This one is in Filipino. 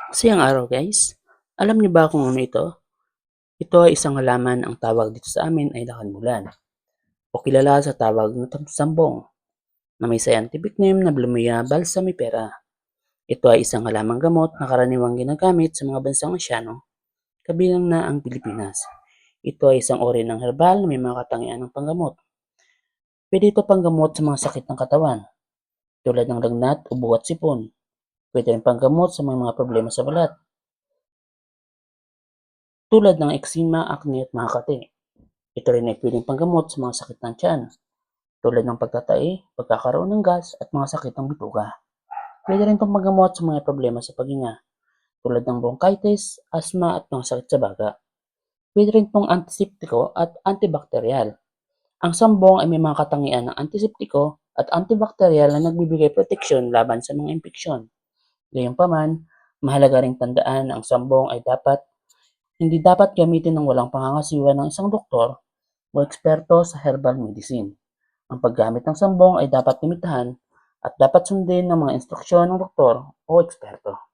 Masayang araw guys. Alam niyo ba kung ano ito? Ito ay isang halaman, ang tawag dito sa amin ay lakanbulan o kilala sa tawag na sambong na may scientific name na Blumea balsamifera. Ito ay isang halamang gamot na karaniwang ginagamit sa mga bansang Asyano, kabilang na ang Pilipinas. Ito ay isang uri ng herbal na may mga katangian ng panggamot. Pwede ito panggamot sa mga sakit ng katawan, tulad ng lagnat, ubo at sipon. Pwede rin panggamot sa mga problema sa balat, tulad ng eczema, acne at mga kati. Ito rin ay pwedeng panggamot sa mga sakit ng tiyan, tulad ng pagtatai, pagkakaroon ng gas at mga sakit ng bituka. Pwede rin itong panggamot sa mga problema sa paghinga, tulad ng bronchitis, asthma at mga sakit sa baga. Pwede rin itong antiseptiko at antibacterial. Ang sambong ay may mga katangian ng antiseptiko at antibacterial na nagbibigay proteksyon laban sa mga impeksyon. Gayunpaman, mahalaga ring tandaan na ang sambong ay hindi dapat gamitin ng walang pangangasiwa ng isang doktor o eksperto sa herbal medicine. Ang paggamit ng sambong ay dapat limitahan at dapat sundin ng mga instruksyon ng doktor o eksperto.